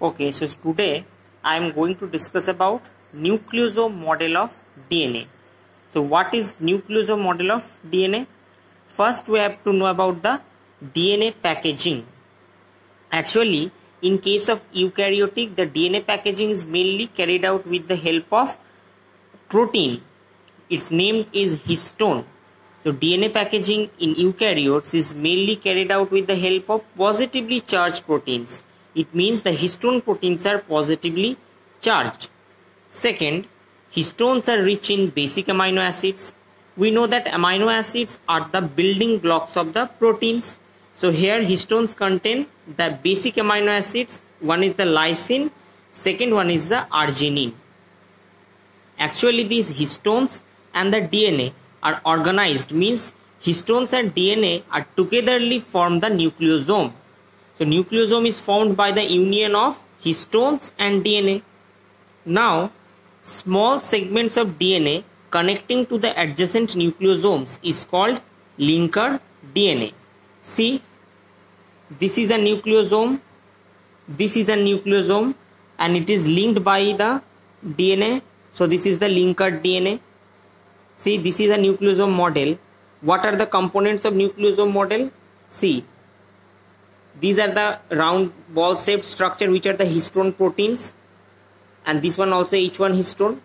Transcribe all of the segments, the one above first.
Okay, so today I am going to discuss about nucleosome model of DNA. So what is nucleosome model of DNA? First we have to know about the DNA packaging. Actually, in case of eukaryotic, the DNA packaging is mainly carried out with the help of protein. Its name is histone. So DNA packaging in eukaryotes is mainly carried out with the help of positively charged proteins. It means the histone proteins are positively charged. Second, histones are rich in basic amino acids. We know that amino acids are the building blocks of the proteins. So here histones contain the basic amino acids. One is the lysine, second one is the arginine. Actually these histones and the DNA are organized, means histones and DNA are togetherly form the nucleosome. So nucleosome is formed by the union of histones and DNA. Now small segments of DNA connecting to the adjacent nucleosomes is called linker DNA. See, this is a nucleosome, this is a nucleosome, and it is linked by the DNA. So this is the linker DNA. See, this is a nucleosome model. What are the components of nucleosome model? See, these are the round ball shaped structure which are the histone proteins, and this one also H1 histone,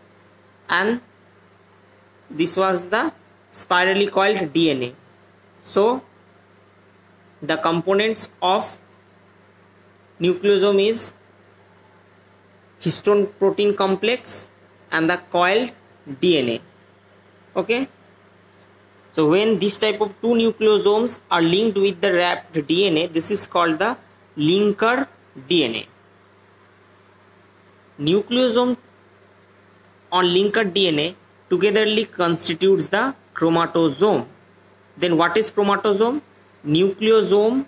and this was the spirally coiled DNA. So the components of nucleosome is histone protein complex and the coiled DNA. Okay, so when this type of two nucleosomes are linked with the wrapped DNA, this is called the linker DNA. Nucleosome on linker DNA togetherly constitutes the chromatosome. Then what is chromatosome? Nucleosome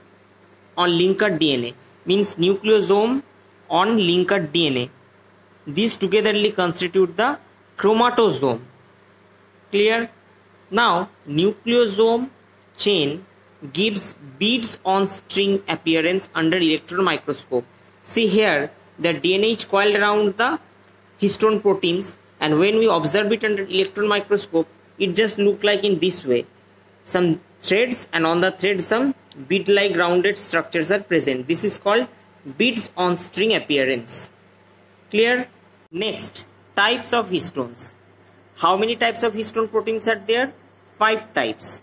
on linker DNA means nucleosome on linker DNA. These togetherly constitute the chromatosome. Clear? Now nucleosome chain gives beads on string appearance under electron microscope. See here, the DNA is coiled around the histone proteins, and when we observe it under electron microscope, it just look like in this way. Some threads, and on the thread some bead like rounded structures are present. This is called beads on string appearance. Clear? Next, types of histones. How many types of histone proteins are there? 5 types.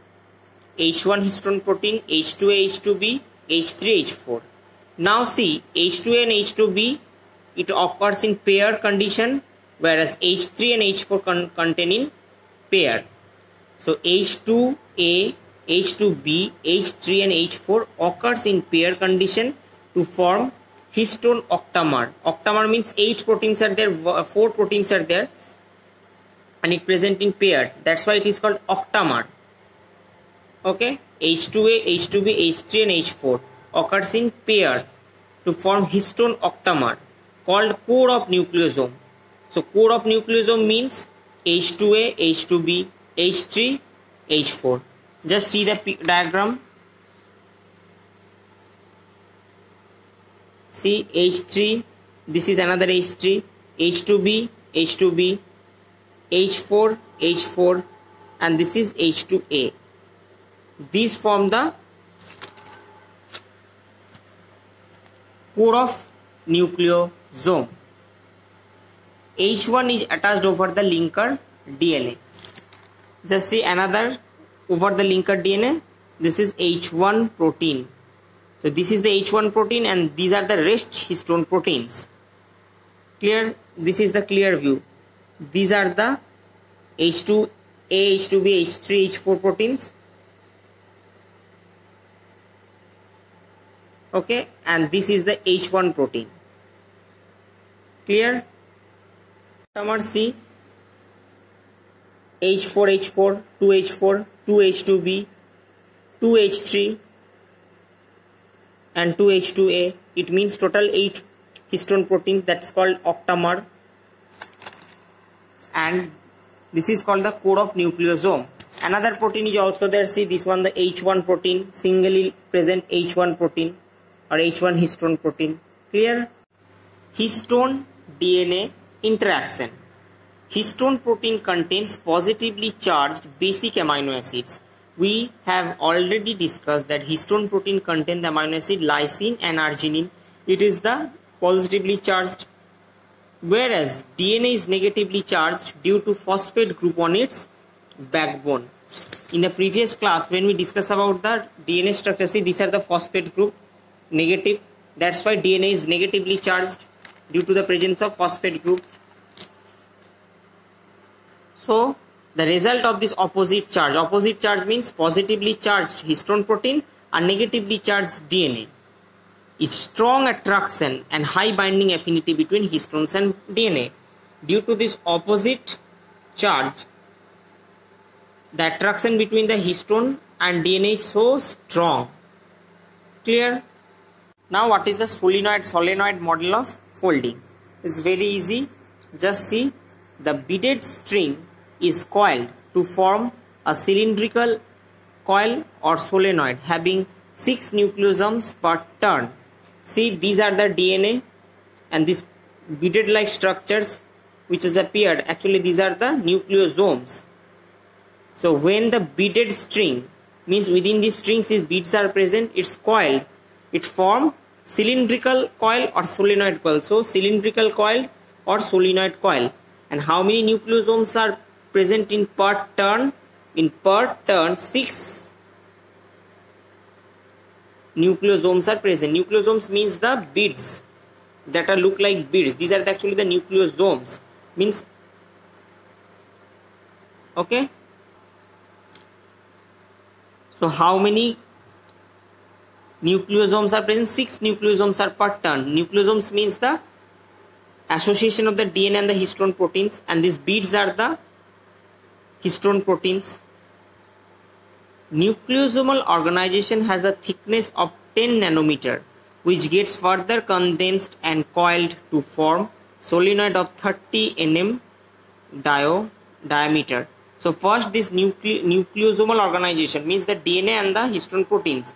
H1 histone protein, H2A, H2B, H3, H4. Now see, H2A and H2B, it occurs in pair condition, whereas H3 and H4 contain in pair. So H2A, H2B, H3 and H4 occurs in pair condition to form histone octamer. Octamer means 8 proteins are there, 4 proteins are there, and it present in pair. That's why it is called octamer. Okay, H2A, H2B, H3 and H4 occurs in pair to form histone octamer called core of nucleosome. So core of nucleosome means H2A, H2B, H3, H4. Just see the diagram. See H3, this is another H3, H2B, H2B, H4, H4, and this is H2A. These form the core of nucleosome. H1 is attached over the linker DNA. Just see another over the linker DNA. This is H1 protein. So this is the H1 protein, and these are the rest histone proteins. Clear? This is the clear view. These are the H2A, H2B, H3, H4 proteins. Okay, and this is the H1 protein. Clear? Octamer, see H4, H4, 2H4, 2H2B, 2H3 and 2H2A. It means total 8 histone proteins. That's called octamer, and this is called the core of nucleosome. Another protein is also there. See this one, the H1 protein, singly present H1 protein or H1 histone protein. Clear? histone DNA interaction. Histone protein contains positively charged basic amino acids. We have already discussed that histone protein contains the amino acid lysine and arginine. It is the positively charged, whereas DNA is negatively charged due to phosphate group on its backbone. In the previous class, when we discussed about the DNA structure, see, these are the phosphate group, negative. That's why DNA is negatively charged due to the presence of phosphate group. So the result of this opposite charge means positively charged histone protein and negatively charged DNA. Is strong attraction and high binding affinity between histones and DNA. Due to this opposite charge, the attraction between the histone and DNA is so strong. Clear? Now what is the solenoid model of folding? It's very easy. Just see, the beaded string is coiled to form a cylindrical coil or solenoid having 6 nucleosomes per turn. See, these are the DNA and these beaded like structures which has appeared, actually these are the nucleosomes. So when the beaded string, means within these strings these beads are present, it's coiled, it forms cylindrical coil or solenoid coil. So cylindrical coil or solenoid coil. And how many nucleosomes are present in per turn? In per turn 6 nucleosomes are present. Nucleosomes means the beads that are look like beads. These are actually the nucleosomes. Means, okay. So how many nucleosomes are present? 6 nucleosomes are per turn. Nucleosomes means the association of the DNA and the histone proteins, and these beads are the histone proteins. Nucleosomal organization has a thickness of 10 nanometer, which gets further condensed and coiled to form solenoid of 30 nm diameter. So first, this nucleosomal organization means the DNA and the histone proteins.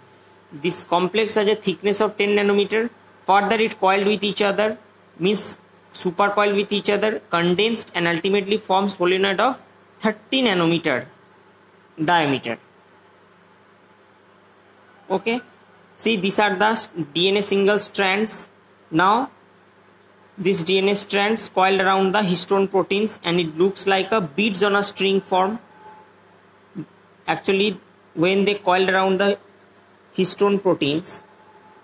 This complex has a thickness of 10 nanometer. Further, it coiled with each other, means supercoiled with each other, condensed, and ultimately forms solenoid of 30 nanometer diameter. Okay, see, these are the DNA single strands. Now these DNA strands coiled around the histone proteins and it looks like a beads on a string form. Actually, when they coiled around the histone proteins,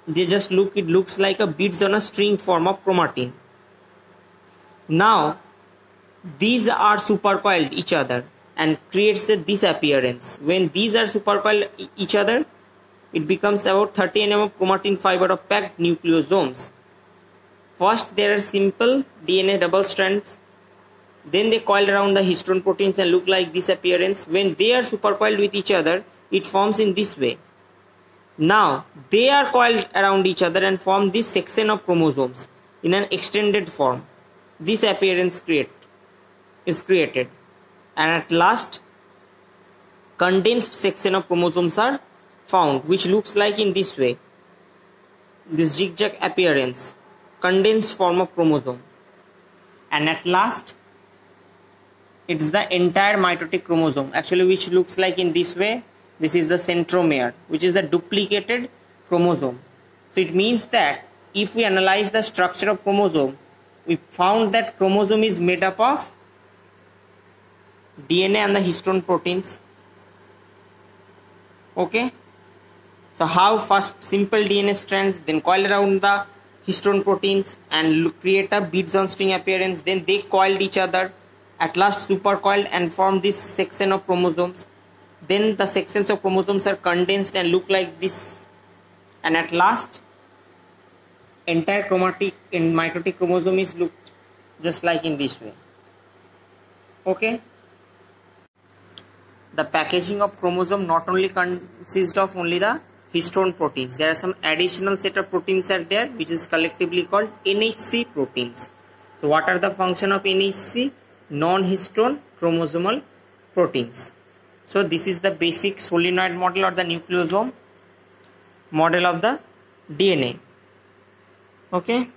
they just it looks like a beads on a string form of chromatin. Now these are supercoiled each other and creates this appearance. When these are supercoiled each other, it becomes about 30 nm of chromatin fiber of packed nucleosomes. First, there are simple DNA double strands. Then they coil around the histone proteins and look like this appearance. When they are supercoiled with each other, it forms in this way. Now, they are coiled around each other and form this section of chromosomes in an extended form. This appearance is created. And at last, condensed section of chromosomes are found, which looks like in this way, this zigzag appearance, condensed form of chromosome. And at last, it's the entire mitotic chromosome, actually, which looks like in this way. This is the centromere, which is the duplicated chromosome. So it means that if we analyze the structure of chromosome, we found that chromosome is made up of DNA and the histone proteins. Okay. So how first simple DNA strands, then coil around the histone proteins and create a beads on string appearance. Then they coiled each other, at last supercoiled and form this section of chromosomes. Then the sections of chromosomes are condensed and look like this. And at last, entire chromatic and mitotic chromosome is looked just like in this way. Okay. The packaging of chromosome not only consists of only the histone proteins. There are some additional set of proteins are there, which is collectively called NHC proteins. So what are the function of NHC? Non-histone chromosomal proteins. So this is the basic solenoid model or the nucleosome model of the DNA. Okay.